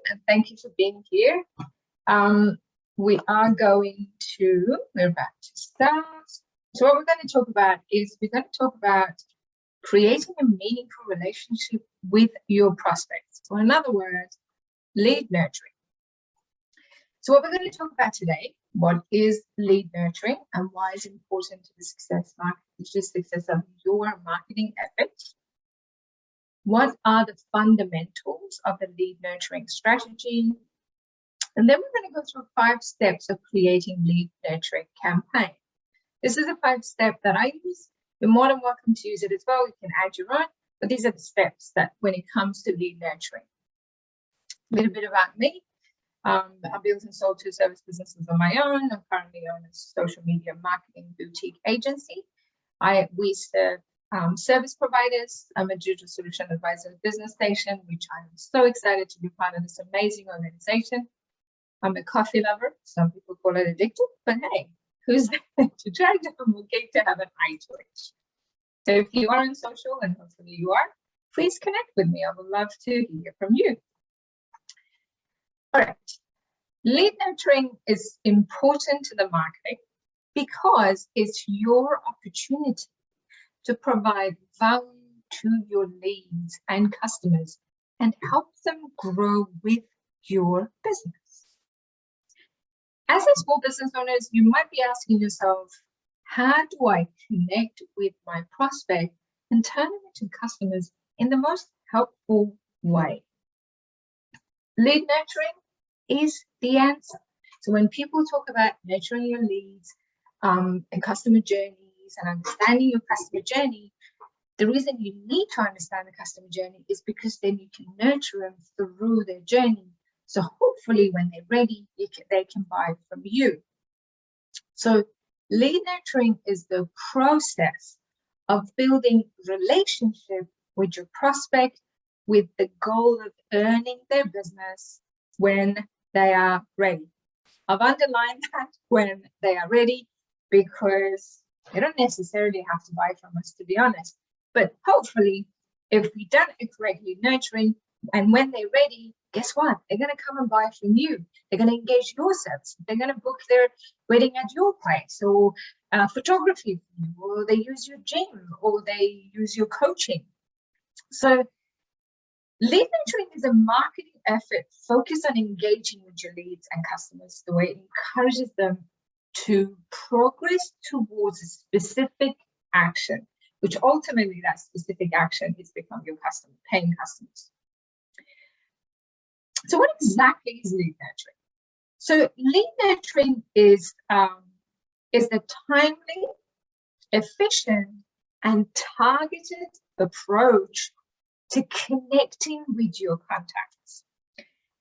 and thank you for being here. We're about to start. So what we're going to talk about is creating a meaningful relationship with your prospects, or in other words, lead nurturing. So what we're going to talk about today, what is lead nurturing and why it's important to the success of your marketing efforts? What are the fundamentals of the lead nurturing strategy? And then we're going to go through 5 steps of creating lead nurturing campaign. This is a 5-step that I use. You're more than welcome to use it as well. You can add your own, but these are the steps that when it comes to lead nurturing. A little bit about me. I built and sold 2 service businesses on my own. I'm currently on a social media marketing boutique agency. We serve service providers. I'm a digital solution advisor at Business Station, which I'm so excited to be part of this amazing organization. I'm a coffee lover. Some people call it addictive, but hey, who's there to judge? I'm okay to have an eye to it. So if you are on social, and hopefully you are, please connect with me. I would love to hear from you. All right. Lead nurturing is important to the marketing because it's your opportunity to provide value to your leads and customers and help them grow with your business. As a small business owners, you might be asking yourself, how do I connect with my prospect and turn them into customers in the most helpful way? Lead nurturing is the answer. So when people talk about nurturing your leads and customer journeys and understanding your customer journey, the reason you need to understand the customer journey is because then you can nurture them through their journey. So hopefully when they're ready, they can buy from you. So lead nurturing is the process of building relationship with your prospect with the goal of earning their business when they are ready. I've underlined that, when they are ready, because they don't necessarily have to buy from us, to be honest. But hopefully, if we done it correctly, nurturing, and when they're ready, guess what? They're going to come and buy from you. They're going to engage your service. They're going to book their wedding at your place, or photography, or they use your gym, or they use your coaching. So lead nurturing is a marketing effort focused on engaging with your leads and customers the way it encourages them to progress towards a specific action, which ultimately that specific action is become your paying customers. So what exactly is lead nurturing? So lead nurturing is the timely, efficient, and targeted approach to connecting with your contacts.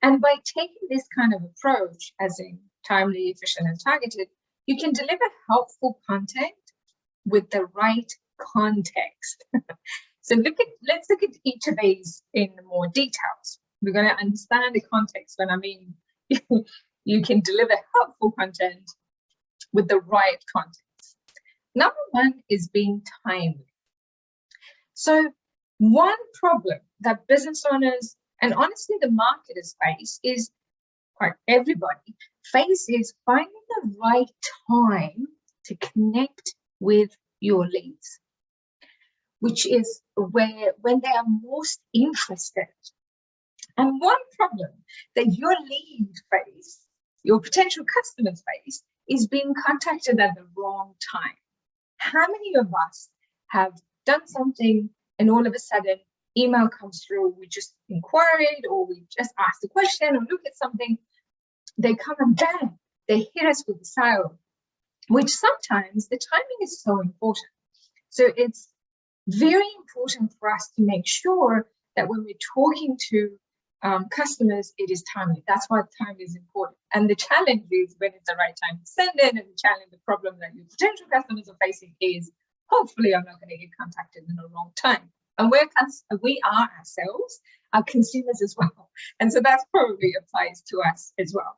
And by taking this kind of approach, as in timely, efficient, and targeted, you can deliver helpful content with the right context. So let's look at each of these in more details. We're going to understand the context when I mean you can deliver helpful content with the right context. Number 1 is being timely. So one problem that business owners and honestly the marketers face is, or everybody faces, finding the right time to connect with your leads, which is when they are most interested. And one problem that your lead face, your potential customers face, is being contacted at the wrong time. How many of us have done something and all of a sudden email comes through, we just inquired or we just asked a question or look at something, they come and bam, they hit us with a sale, which sometimes the timing is so important. So it's very important for us to make sure that when we're talking to customers, it is timely. That's why time is important. And the challenge is when it's the right time to send it, and the challenge, the problem that your potential customers are facing is, hopefully I'm not going to get contacted in the wrong time. And we are ourselves, our consumers as well. And so that probably applies to us as well.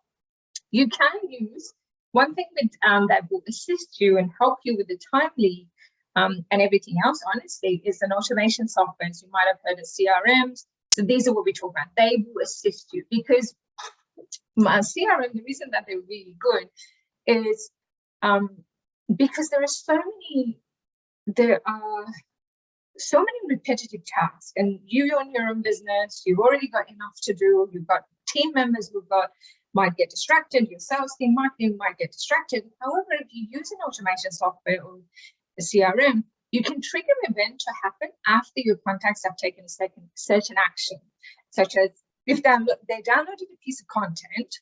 You can use one thing that will assist you and help you with the timely and everything else, honestly, is an automation software. So you might have heard of CRMs. So these are what we talk about. They will assist you, because my CRM, the reason that they're really good is because there are so many repetitive tasks, and you own your own business, you've already got enough to do, you've got team members who might get distracted, your sales team, marketing might get distracted. However, if you use an automation software or a CRM, you can trigger an event to happen after your contacts have taken a certain action, such as if they downloaded a piece of content,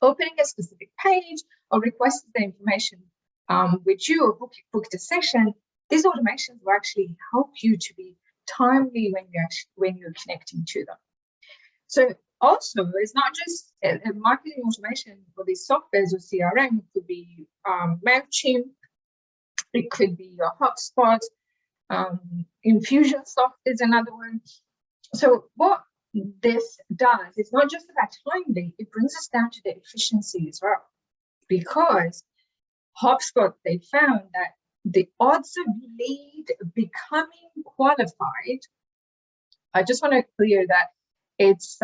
opening a specific page, or requested the information with you, or booked a session. These automations will actually help you to be timely when you're connecting to them. So also, it's not just a marketing automation for these softwares or CRM. It could be MailChimp, it could be your HubSpot, Infusionsoft is another one. So what this does, it's not just about timely, it brings us down to the efficiency as well. Because HubSpot, they found that the odds of lead becoming qualified, I just want to clear that it's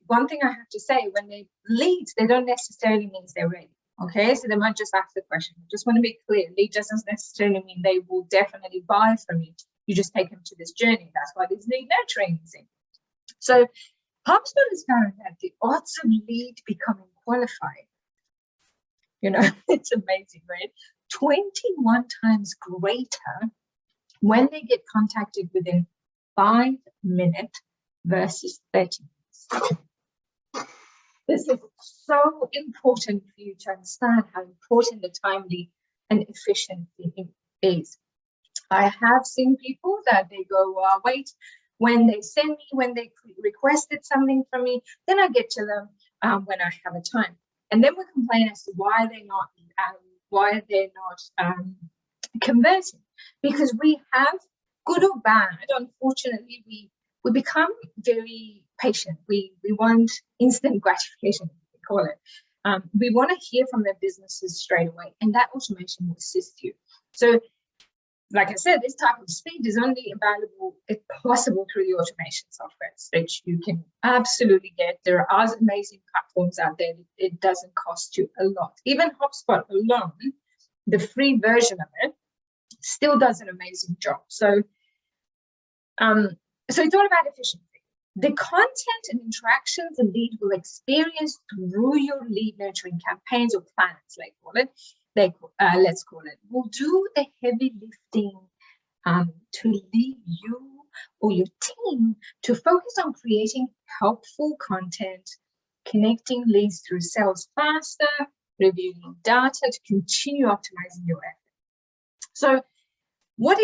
one thing I have to say, when they lead, they don't necessarily mean they're ready. Okay, so they might just ask the question. I just want to be clear, lead doesn't necessarily mean they will definitely buy from you. You just take them to this journey. That's why this lead nurturing is in. So HubSpot has found that the odds of lead becoming qualified, it's amazing, right? 21 times greater when they get contacted within 5 minutes versus 30 minutes. This is so important for you to understand how important the timely and efficiency is. I have seen people that they go, wait, when they send me, when they requested something from me, then I get to them when I have a time. And then we complain as to why they're not converting. Because we have, good or bad, unfortunately, we become very patient. We want instant gratification, we call it. We want to hear from their businesses straight away, and that automation will assist you. So, like I said, this type of speed is only available, if possible, through the automation softwares that you can absolutely get. There are amazing platforms out there. It doesn't cost you a lot. Even HubSpot alone, the free version of it, still does an amazing job. So it's all about efficiency. The content and interactions a lead will experience through your lead nurturing campaigns or plans, let's call it, will do the heavy lifting to lead you or your team to focus on creating helpful content, connecting leads through sales faster, reviewing data to continue optimizing your effort. So what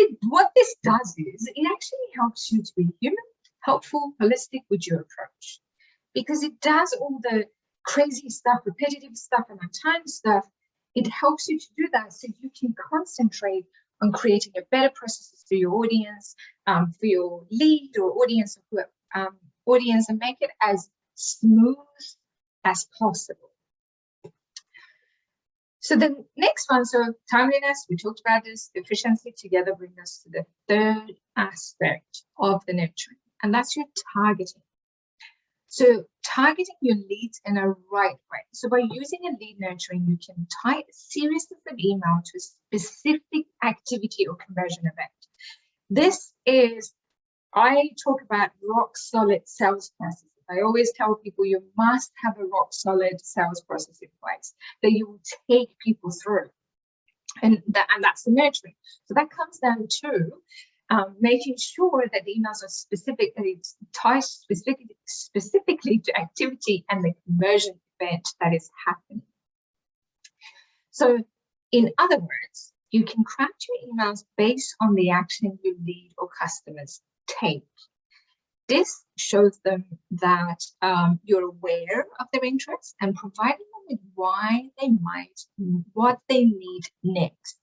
this does is it actually helps you to be human, helpful, holistic with your approach, because it does all the crazy stuff, repetitive stuff, and time stuff. It helps you to do that so you can concentrate on creating a better processes for your audience, for your lead or audience, and make it as smooth as possible. So the next one, so timeliness, we talked about this, efficiency together bring us to the third aspect of the nurturing, and that's your targeting. So targeting your leads in a right way. So by using a lead nurturing, you can tie a series of email to a specific activity or conversion event. This is, I talk about rock solid sales processes. I always tell people you must have a rock solid sales process in place that you will take people through. And that's the nurturing. So that comes down to making sure that the emails are specifically tied specifically to activity and the conversion event that is happening. So in other words, you can craft your emails based on the action your lead or customers take. This shows them that you're aware of their interests and providing them with why they might, what they need next.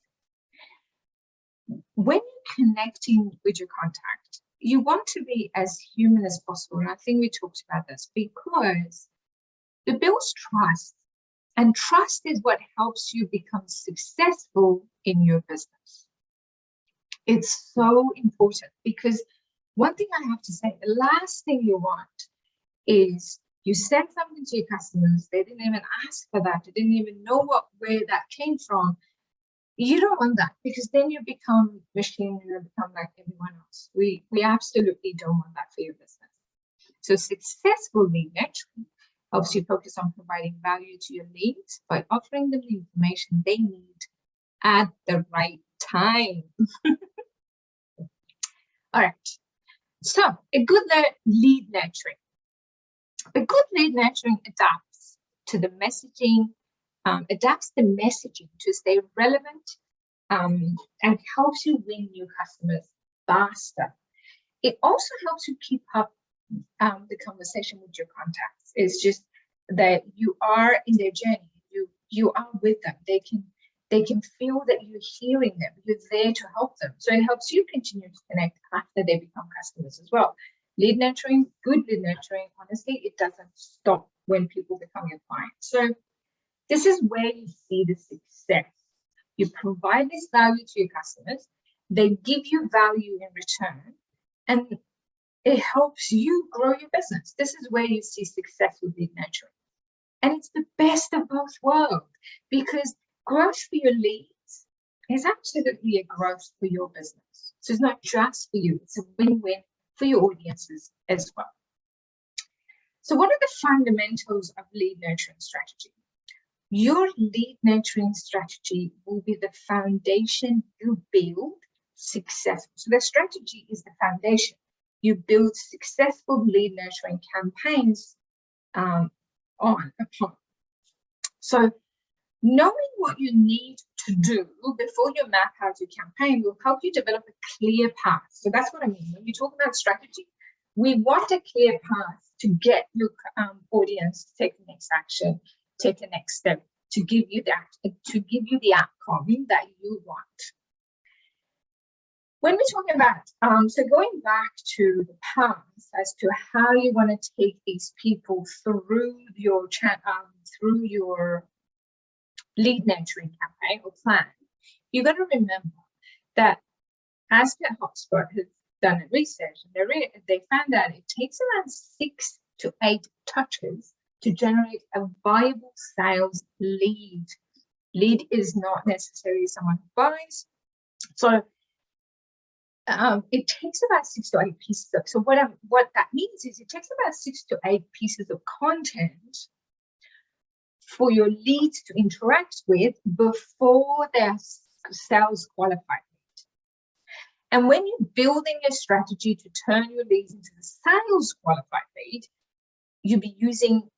When you're connecting with your contact, you want to be as human as possible. And I think we talked about this because it builds trust. And trust is what helps you become successful in your business. It's so important because one thing I have to say, the last thing you want is you send something to your customers, they didn't even ask for that, they didn't even know where that came from. You don't want that, because then you become machine, you become like everyone else. We absolutely don't want that for your business. So successful lead nurturing helps you focus on providing value to your leads by offering them the information they need at the right time. All right. So a good lead nurturing. A good lead nurturing adapts to the messaging, adapts the messaging to stay relevant, and helps you win new customers faster. It also helps you keep up the conversation with your contacts. It's just that you are in their journey. You are with them. They can feel that you're hearing them. You're there to help them. So it helps you continue to connect after they become customers as well. Lead nurturing, good lead nurturing, honestly, it doesn't stop when people become your clients. So this is where you see the success. You provide this value to your customers. They give you value in return, and it helps you grow your business. This is where you see success with lead nurturing. And it's the best of both worlds, because growth for your leads is absolutely a growth for your business. So it's not just for you, it's a win-win for your audiences as well. So what are the fundamentals of lead nurturing strategy? Your lead nurturing strategy will be the foundation you build successful. So the strategy is the foundation. You build successful lead nurturing campaigns upon. So knowing what you need to do before you map out your campaign will help you develop a clear path. So that's what I mean. When we talk about strategy, we want a clear path to get your audience to take the next action, take the next step, to give you the outcome that you want. When we're talking about, so going back to the path as to how you want to take these people through your lead nurturing campaign or plan, you've got to remember that as HubSpot has done a research, and they found out it takes around 6 to 8 touches to generate a viable sales lead. Lead is not necessarily someone who buys. So it takes about 6 to 8 pieces of, so what that means is it takes about 6 to 8 pieces of content for your leads to interact with before they're sales qualified. And when you're building a strategy to turn your leads into a sales qualified lead, you'll be using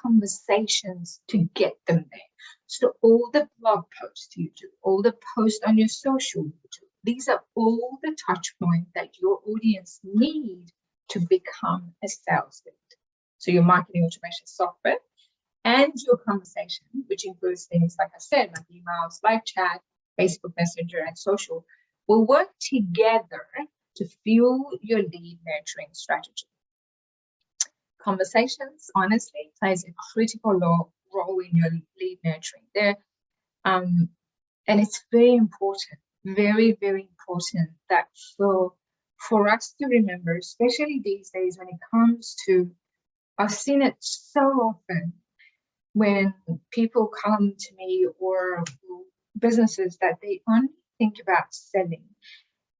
conversations to get them there. So all the blog posts you do, all the posts on your social you do, these are all the touch points that your audience need to become a sales lead. So your marketing automation software and your conversation, which includes things like I said, like emails, live chat, Facebook Messenger, and social, will work together to fuel your lead nurturing strategy. Conversations, honestly, plays a critical role in your lead nurturing there, and it's very important, very, very important that for us to remember, especially these days when it comes to, I've seen it so often when people come to me or businesses that they only think about selling.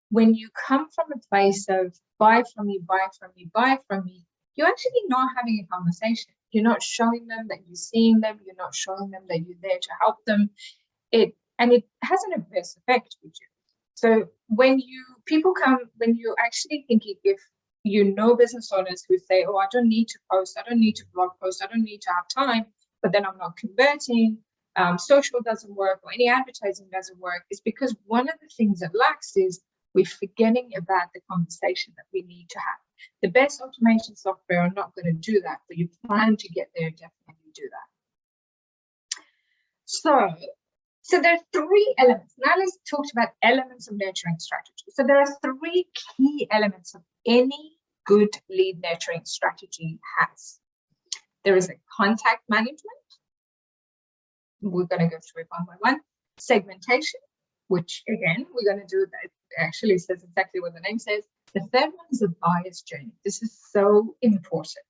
When you come from a place of buy from me, buy from me, buy from me, you're actually not having a conversation. You're not showing them that you're seeing them. You're not showing them that you're there to help them. It has an adverse effect with you. So when you're actually thinking, if you know business owners who say, oh, I don't need to post, I don't need to blog post, I don't need to have time, but then I'm not converting, social doesn't work, or any advertising doesn't work, is because one of the things that lacks is we're forgetting about the conversation that we need to have. The best automation software are not going to do that, but you plan to get there, definitely do that. So there are 3 elements. Now let's talk about elements of nurturing strategy. So there are 3 key elements of any good lead nurturing strategy has. There is a contact management. We're going to go through it one by one. Segmentation, which again, we're going to do actually says exactly what the name says. The third one is a buyer's journey. This is so important.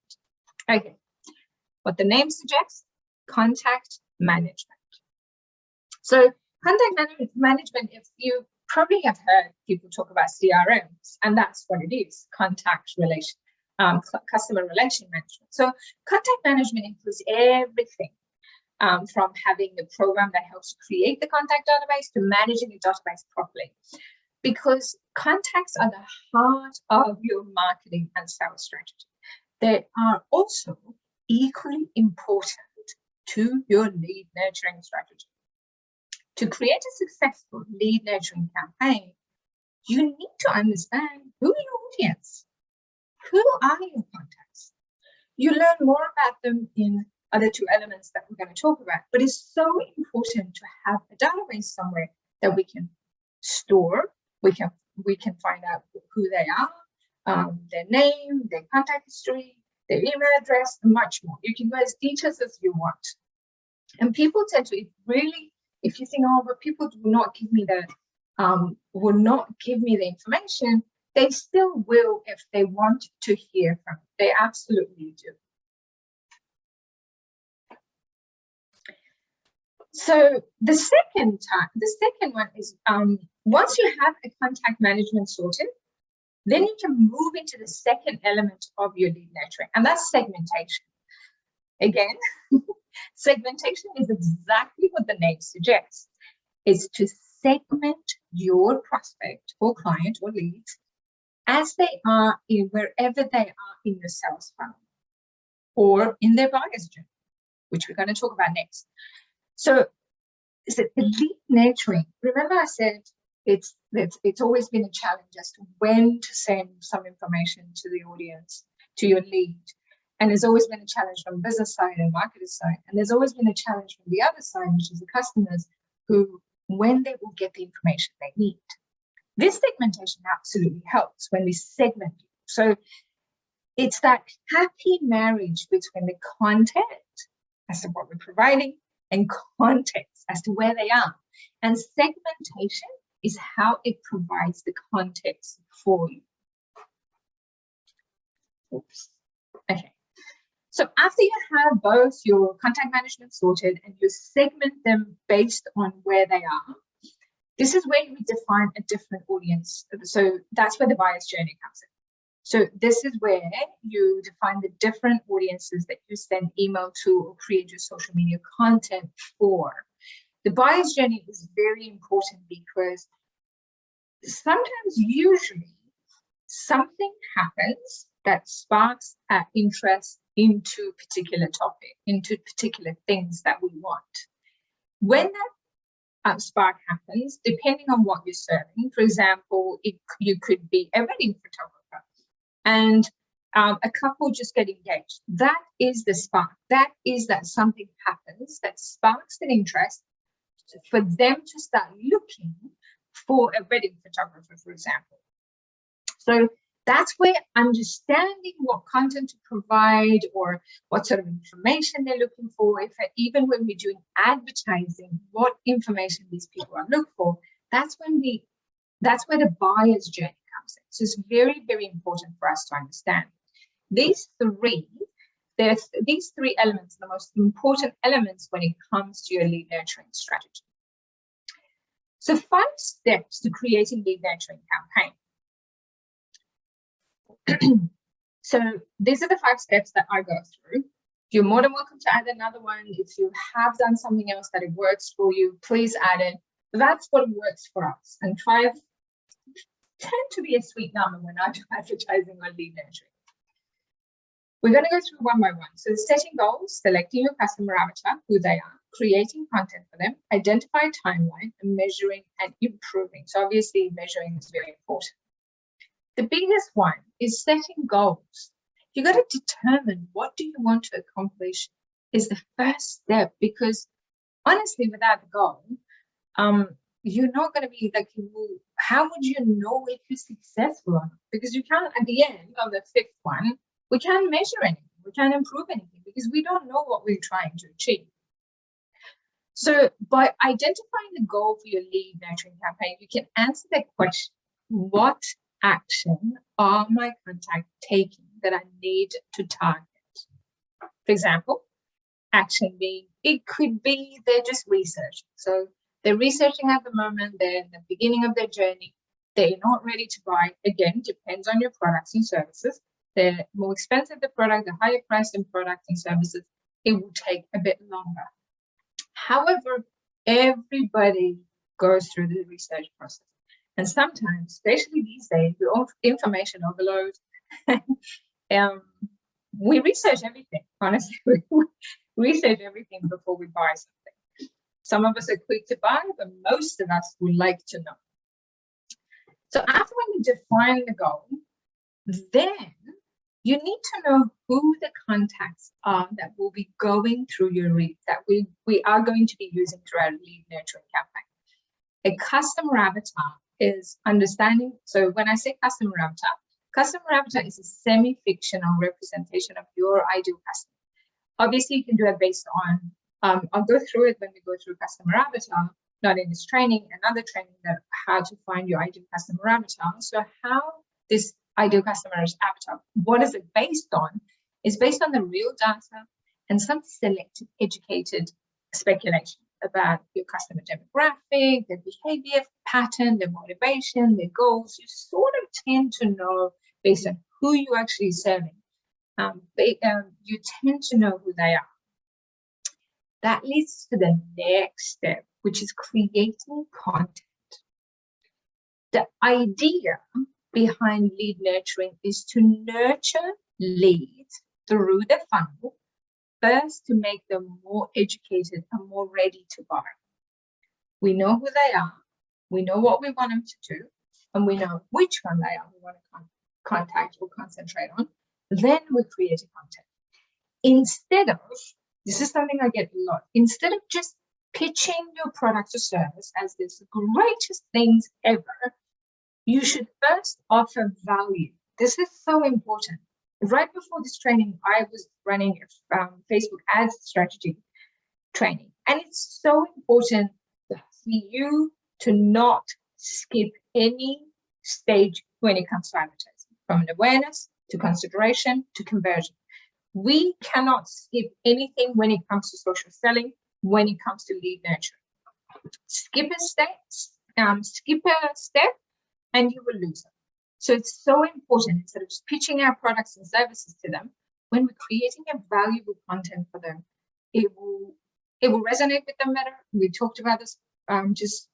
Okay, what the name suggests, contact management. So contact management, if you probably have heard people talk about CRMs, and that's what it is, customer relation management. So contact management includes everything from having a program that helps create the contact database to managing the database properly. Because contacts are the heart of your marketing and sales strategy. They are also equally important to your lead nurturing strategy. To create a successful lead nurturing campaign, you need to understand who your audience, who are your contacts. You learn more about them in other two elements that we're going to talk about, but it's so important to have a database somewhere that we can store. We can find out who they are, their name, their contact history, their email address, and much more. You can go as detailed as you want. And people tend to, if you think, oh, but people will not give me the information, they still will if they want to hear from it. They absolutely do. So the second one is once you have a contact management sorted, then you can move into the second element of your lead nurturing, and that's segmentation. Again, segmentation is exactly what the name suggests. It's to segment your prospect or client or leads as they are wherever they are in your sales funnel or in their buyer's journey, which we're going to talk about next. So the lead nurturing, remember I said it's always been a challenge as to when to send some information to the audience, to your lead. And there's always been a challenge from business side and marketer side. And there's always been a challenge from the other side, which is the customers, when they will get the information they need. This segmentation absolutely helps when we segment it. So it's that happy marriage between the content as to what we're providing and context as to where they are. And segmentation is how it provides the context for you. Oops. Okay. So after you have both your contact management sorted and you segment them based on where they are, this is where you define a different audience. So that's where the buyer's journey comes in. So this is where you define the different audiences that you send email to or create your social media content for. The buyer's journey is very important because usually something happens that sparks our interest into a particular topic, into particular things that we want. When that spark happens, depending on what you're serving, for example, you could be a wedding photographer and a couple just get engaged. That is the spark. That is that something happens that sparks an interest for them to start looking for a wedding photographer, for example. So that's where understanding what content to provide or what sort of information they're looking for, even when we're doing advertising, what information these people are looking for, that's where the buyer's journey comes in. So it's very, very important for us to understand. These three elements are the most important elements when it comes to your lead nurturing strategy. So 5 steps to creating lead nurturing campaign. So these are the 5 steps that I go through. You're more than welcome to add another one. If you have done something else that it works for you, please add it. That's what works for us. And 5 tend to be a sweet number when I do advertising or lead nurturing. We're going to go through one by one. So setting goals, selecting your customer avatar, who they are, creating content for them, identify a timeline, and measuring and improving. So obviously measuring is very important. The biggest one is setting goals. You got to determine what do you want to accomplish is the first step, because honestly, without the goal, you're not going to be like, how would you know if you're successful or not? Because you can't, at the end of the 5th one, we can't measure anything, we can't improve anything because we don't know what we're trying to achieve. So by identifying the goal for your lead nurturing campaign, you can answer that question. what action are my contacts taking that I need to target? For example, action being, it could be they're just researching. So they're researching at the moment, they're in the beginning of their journey, they're not ready to buy. Again, depends on your products and services. The more expensive the product, the higher price in products and services, it will take a bit longer. However, everybody goes through the research process. And sometimes, especially these days, with information overload, we research everything, honestly. We research everything before we buy something. Some of us are quick to buy, but most of us would like to know. So after when you define the goal, then you need to know who the contacts are that will be going through your lead, that we are going to be using through our lead nurturing campaign. A customer avatar is understanding. So when I say customer avatar is a semi-fictional representation of your ideal customer. Obviously, you can do it based on, I'll go through it when we go through customer avatar, not in this training, another training that how to find your ideal customer avatar. So how this ideal customer's avatar, what is it based on? Is based on the real data and some selected educated speculation about your customer demographic, their behavior pattern, their motivation, their goals. You sort of tend to know based on who you're actually serving. You tend to know who they are. That leads to the next step, which is creating content. The idea behind lead nurturing is to nurture leads through the funnel, first to make them more educated and more ready to buy. We know who they are, we know what we want them to do, and we know which one they are we want to contact or concentrate on. Then we create a content. Instead of, this is something I get a lot, instead of just pitching your product or service as this greatest things ever, you should first offer value. This is so important. Right before this training, I was running a Facebook ads strategy training. And it's so important for you to not skip any stage when it comes to advertising, from an awareness to consideration to conversion. We cannot skip anything when it comes to social selling, when it comes to lead nurturing. Skip a step, and you will lose them. So it's so important, instead of just pitching our products and services to them, when we're creating a valuable content for them, it will resonate with them better. We talked about this just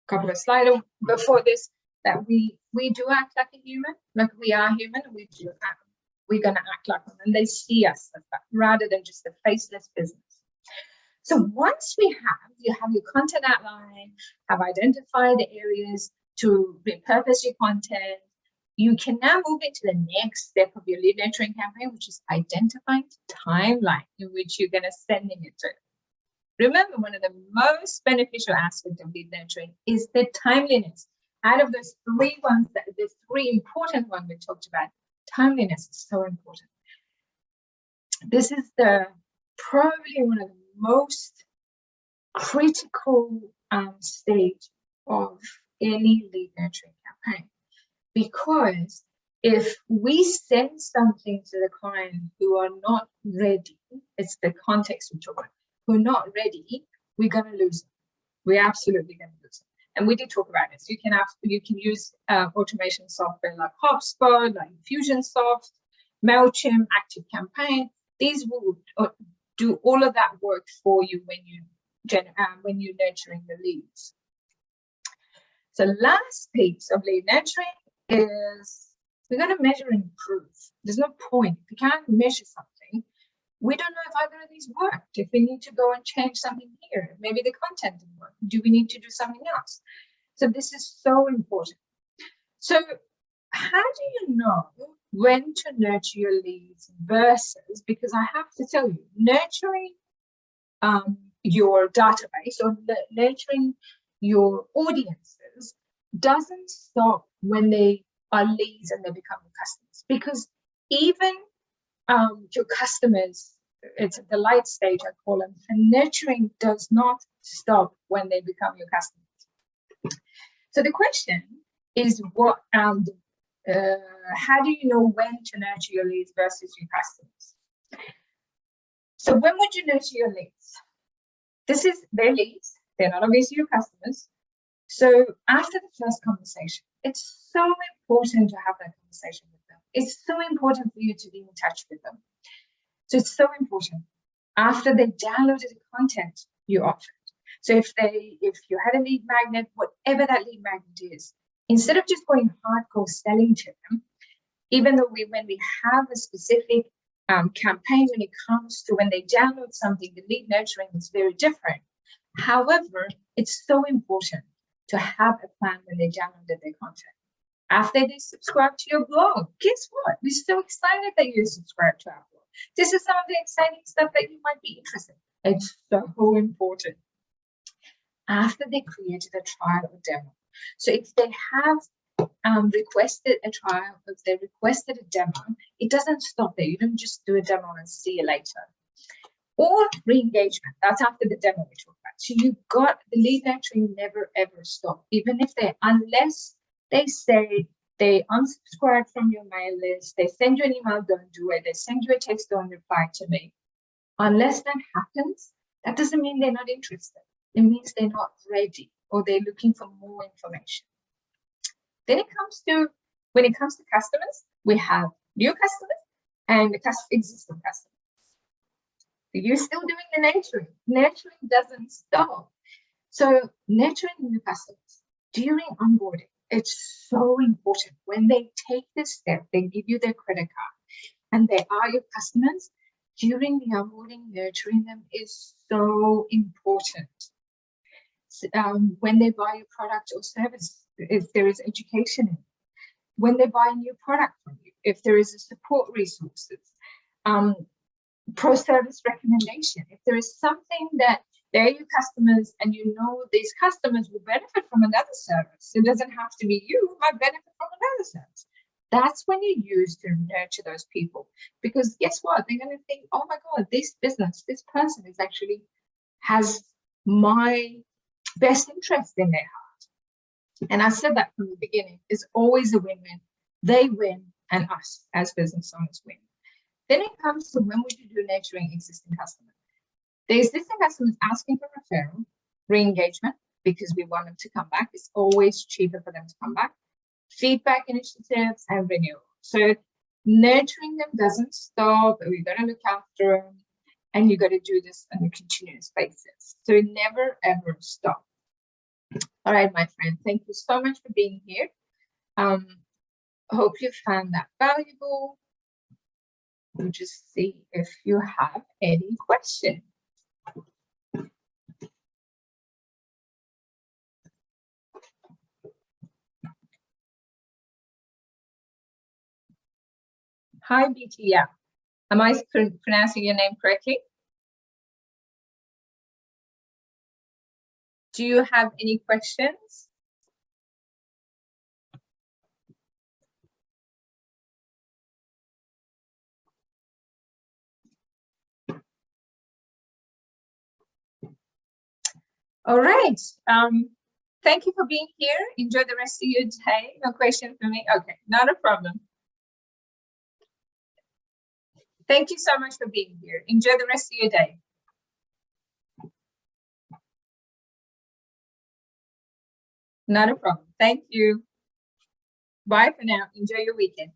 a couple of slides before this, that we do act like a human, like we are human. We're going to act like them, and they see us as that, rather than just a faceless business. So once you have your content outline, have identified the areas to repurpose your content, you can now move into the next step of your lead nurturing campaign, which is identifying the timeline in which you're going to send it to. Remember, one of the most beneficial aspects of lead nurturing is the timeliness. Out of those three ones, the three important ones we talked about, timeliness is so important. This is probably one of the most critical stage of any lead nurturing campaign, because if we send something to the client who are not ready, it's the context we talk about, who are not ready, we're going to lose them. We're absolutely going to lose them. And we did talk about this. You can use automation software like HubSpot, like Infusionsoft, MailChimp, ActiveCampaign. These will do all of that work for you when you're nurturing the leads. So last piece of lead nurturing is we're going to measure and improve. There's no point. If you can't measure something, we don't know if either of these worked. If we need to go and change something here, maybe the content didn't work. Do we need to do something else? So this is so important. So how do you know when to nurture your leads versus, because I have to tell you, nurturing your database or nurturing your audiences doesn't stop when they are leads and they become your customers, because even your customers, it's the light stage, I call them, and nurturing does not stop when they become your customers. So the question is what how do you know when to nurture your leads versus your customers? So when would you nurture your leads? This is their leads. They're not obviously your customers. So after the first conversation, it's so important to have that conversation with them. It's so important for you to be in touch with them. So it's so important. After they downloaded the content you offered. So if you had a lead magnet, whatever that lead magnet is, instead of just going hardcore selling to them, even though when we have a specific campaign when it comes to when they download something, the lead nurturing is very different. However, it's so important to have a plan when they downloaded their content. After they subscribe to your blog, guess what? We're so excited that you subscribe to our blog. This is some of the exciting stuff that you might be interested in. It's so important. After they created a trial or demo. So if they have requested a trial, if they requested a demo, it doesn't stop there. You don't just do a demo and see you later. Or re-engagement, that's after the demo we talk about. So you've got the lead nurturing never ever stop, even if unless they say they unsubscribe from your mail list, they send you an email, don't do it, they send you a text, don't reply to me. Unless that happens, that doesn't mean they're not interested. It means they're not ready or they're looking for more information. Then when it comes to customers, we have new customers and existing customers. You're still doing the nurturing. Nurturing doesn't stop. So nurturing new customers during onboarding, it's so important. When they take this step, they give you their credit card and they are your customers, during the onboarding, nurturing them is so important. When they buy your product or service, if there is education in it, when they buy a new product from you, if there is a support resources, pro service recommendation, if there is something that they're your customers and you know these customers will benefit from another service, it doesn't have to be you, might benefit from another service. That's when you use to nurture those people, because guess what? They're going to think, oh my God, this business, this person is actually has my best interest in their heart. And I said that from the beginning, it's always a win-win. They win and us as business owners win. Then it comes to when would you do nurturing existing customers? The existing customers asking for referral, re-engagement, because we want them to come back. It's always cheaper for them to come back. Feedback initiatives and renewal. So nurturing them doesn't stop. We've got to look after them, and you got to do this on a continuous basis. So it never ever stop. All right, my friend, thank you so much for being here. Hope you found that valuable. We'll just see if you have any questions. Hi, BT. Yeah. Am I pronouncing your name correctly? Do you have any questions? All right. Thank you for being here. Enjoy the rest of your day. No question for me? Okay, not a problem. Thank you so much for being here. Enjoy the rest of your day. Not a problem. Thank you. Bye for now. Enjoy your weekend.